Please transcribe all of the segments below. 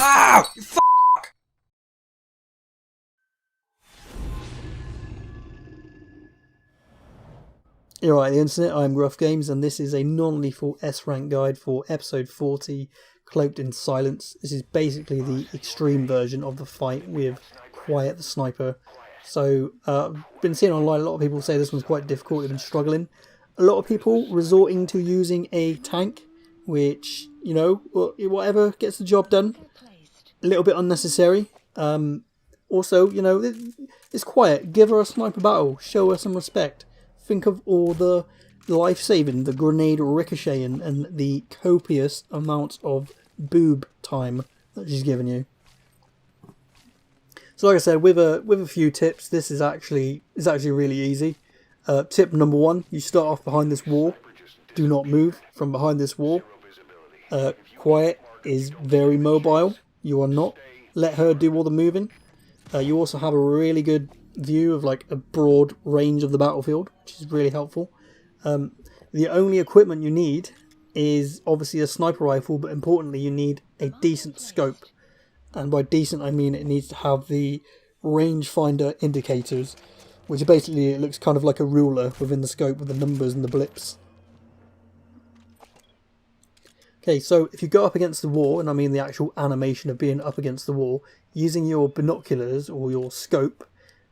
Ah! You You're right, the internet, I'm Gruff Games, and this is a non-lethal S-rank guide for episode 40, Cloaked in Silence. This is basically the extreme version of the fight with Quiet the Sniper. So, I've been seeing online a lot of people say this one's quite difficult, they've been struggling. A lot of people resorting to using a tank, which, you know, whatever gets the job done. A little bit unnecessary. Also, you know, it's Quiet, give her a sniper battle, show her some respect. Think of all the life-saving, the grenade ricocheting, and the copious amounts of boob time that she's given you. So like I said, with a few tips, this is actually really easy. Tip number 1, you start off behind this wall. Do not move from behind this wall. Quiet is very mobile. You are not. Let her do all the moving. You also have a really good view of like a broad range of the battlefield, which is really helpful. The only equipment you need is obviously a sniper rifle, but importantly you need a decent scope, and by decent I mean it needs to have the rangefinder indicators, which basically it looks kind of like a ruler within the scope with the numbers and the blips. Okay, so if you go up against the wall, and I mean the actual animation of being up against the wall, using your binoculars or your scope,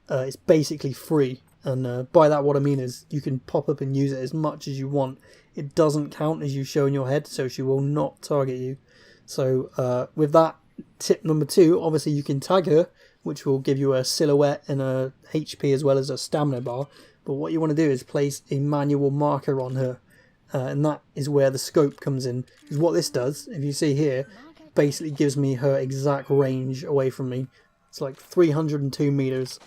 it's basically free, and by that what I mean is you can pop up and use it as much as you want. It doesn't count as you show in your head, so she will not target you. So with that, tip number 2, obviously you can tag her, which will give you a silhouette and a HP as well as a stamina bar, but what you want to do is place a manual marker on her, and that is where the scope comes in. Because what this does, if you see here, basically gives me her exact range away from me. It's like 302 meters.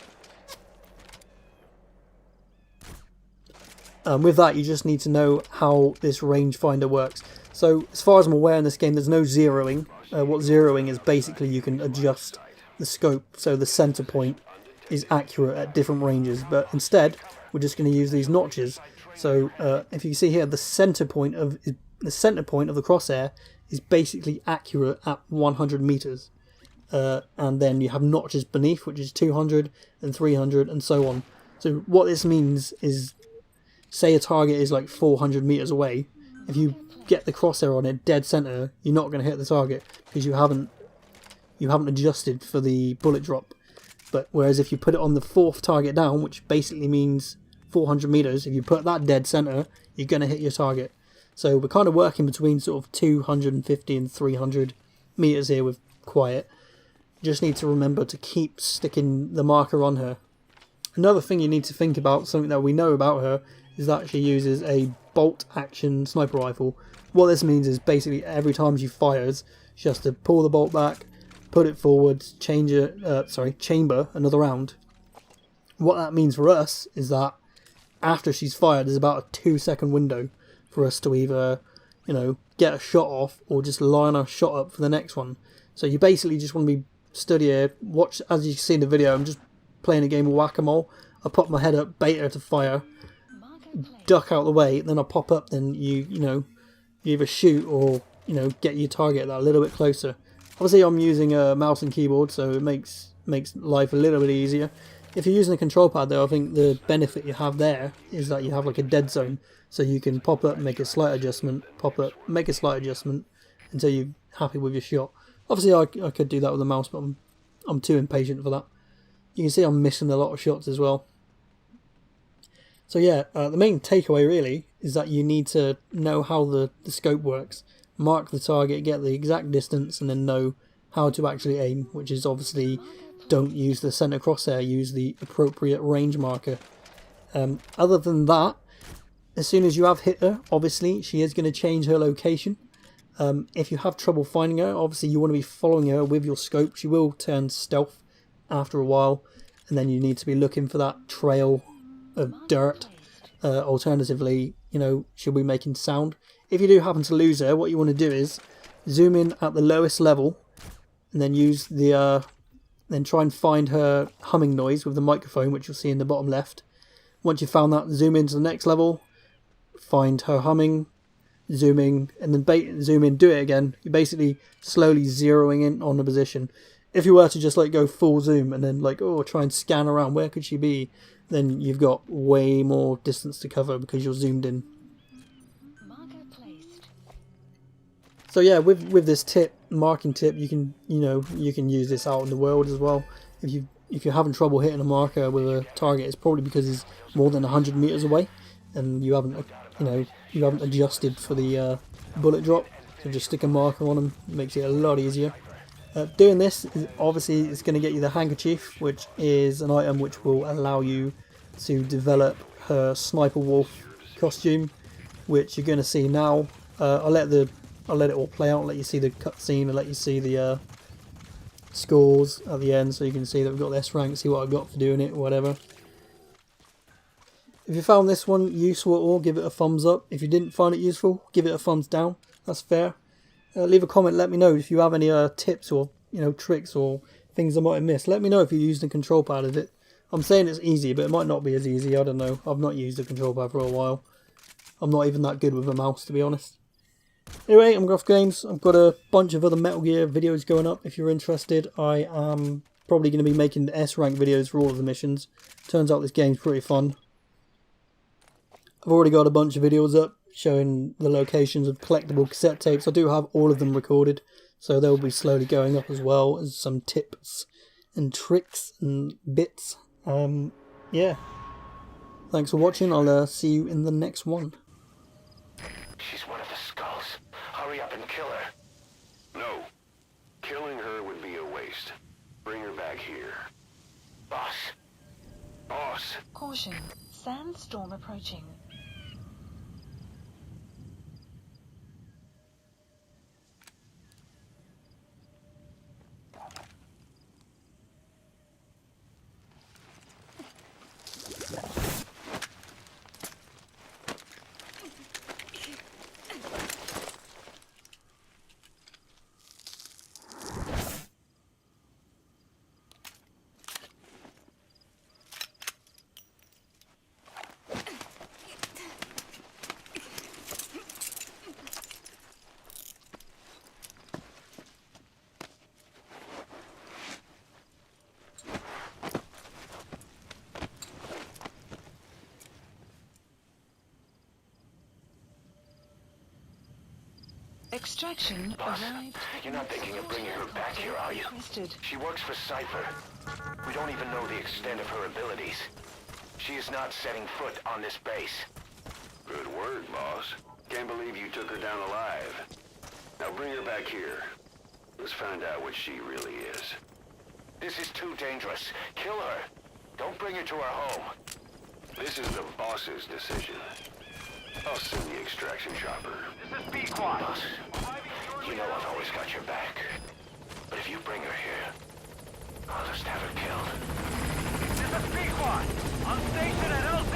With that, you just need to know how this rangefinder works. So, as far as I'm aware in this game, there's no zeroing. What zeroing is basically you can adjust the scope so the center point is accurate at different ranges. But instead, we're just going to use these notches. So, if you see here, the center point of the crosshair is basically accurate at 100 meters, and then you have notches beneath, which is 200 and 300 and so on. So, what this means is, say a target is like 400 meters away, if you get the crosshair on it dead center, you're not going to hit the target because you haven't adjusted for the bullet drop. But whereas if you put it on the 4th target down, which basically means 400 meters, if you put that dead center, you're going to hit your target. So we're kind of working between sort of 250 and 300 meters here with Quiet. You just need to remember to keep sticking the marker on her. Another thing you need to think about, something that we know about her, is that she uses a bolt action sniper rifle. What this means is basically every time she fires, she has to pull the bolt back, put it forward, chamber another round. What that means for us is that after she's fired, there's about a 2-second window for us to either, you know, get a shot off or just line our shot up for the next one. So you basically just want to be stood here, watch, as you can see in the video, I'm just playing a game of whack-a-mole. I pop my head up, bait her to fire, duck out the way, then I pop up, then you either shoot or, you know, get your target that a little bit closer. Obviously I'm using a mouse and keyboard, so it makes life a little bit easier. If you're using a control pad though, I think the benefit you have there is that you have like a dead zone, so you can pop up, make a slight adjustment, pop up, make a slight adjustment until you're happy with your shot. Obviously I could do that with a mouse, but I'm too impatient for that. You can see I'm missing a lot of shots as well. So yeah, the main takeaway really is that you need to know how the scope works. Mark the target, get the exact distance, and then know how to actually aim, which is obviously don't use the center crosshair, use the appropriate range marker. Other than that, as soon as you have hit her, obviously she is going to change her location. If you have trouble finding her, obviously you want to be following her with your scope. She will turn stealth after a while, and then you need to be looking for that trail of dirt. Alternatively, you know, she'll be making sound. If you do happen to lose her, what you want to do is zoom in at the lowest level, and then use the then try and find her humming noise with the microphone, which you'll see in the bottom left. Once you've found that, zoom into the next level, find her humming, zooming, and then zoom in, do it again. You're basically slowly zeroing in on the position. If you were to just like go full zoom and then like, oh, try and scan around, where could she be? Then you've got way more distance to cover because you're zoomed in. So yeah, with this tip, marking tip, you can use this out in the world as well. If you're having trouble hitting a marker with a target, it's probably because he's more than 100 meters away, and you haven't adjusted for the bullet drop. So just stick a marker on him, makes it a lot easier. Doing this obviously is going to get you the handkerchief, which is an item which will allow you to develop her sniper wolf costume, which you're going to see now. I'll let it all play out, let you see the cutscene, and let you see the scores at the end, so you can see that we've got this rank, see what I got for doing it, whatever. If you found this one useful at all, give it a thumbs up. If you didn't find it useful, give it a thumbs down. That's fair. Leave a comment, let me know if you have any tips or tricks or things I might have missed. Let me know if you used the control pad. Is it? I'm saying it's easy, but it might not be as easy. I don't know. I've not used the control pad for a while. I'm not even that good with a mouse, to be honest. Anyway, I'm Gruff Games. I've got a bunch of other Metal Gear videos going up if you're interested. I am probably going to be making the S rank videos for all of the missions. Turns out this game's pretty fun. I've already got a bunch of videos up showing the locations of collectible cassette tapes. I do have all of them recorded, so they'll be slowly going up as well as some tips and tricks and bits. Yeah. Thanks for watching. I'll see you in the next one. She's one of the skulls. Hurry up and kill her. No. Killing her would be a waste. Bring her back here. Boss. Boss. Caution. Sandstorm approaching. Extraction Boss, arrived. you're not thinking of bringing her back here, are you? Requested. She works for Cypher. We don't even know the extent of her abilities. She is not setting foot on this base. Good word, boss. Can't believe you took her down alive. Now bring her back here. Let's find out what she really is. This is too dangerous. Kill her. Don't bring her to our home. This is the boss's decision. I'll send the extraction chopper. This is B-Quad. Boss, you know I've always got your back. But if you bring her here, I'll just have her killed. This is B-Quad. On station at LZ.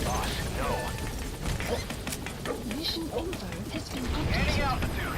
Boss, no. Mission info has been Any updated. altitude.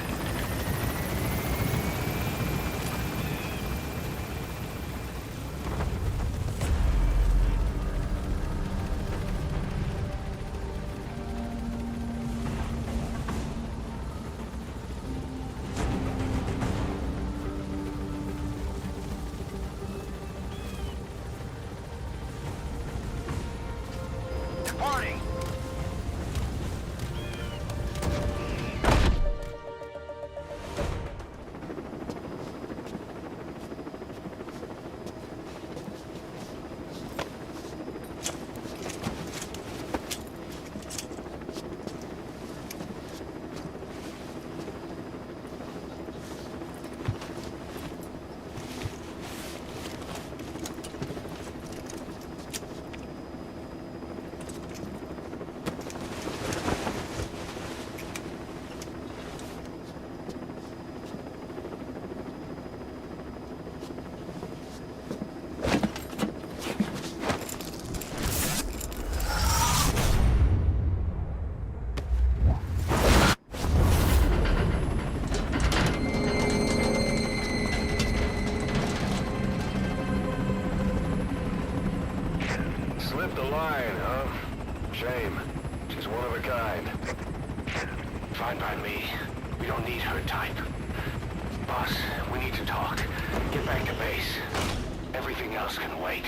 Slipped the line, huh? Shame. She's one of a kind. Fine by me. We don't need her type. Boss, we need to talk. Get back to base. Everything else can wait.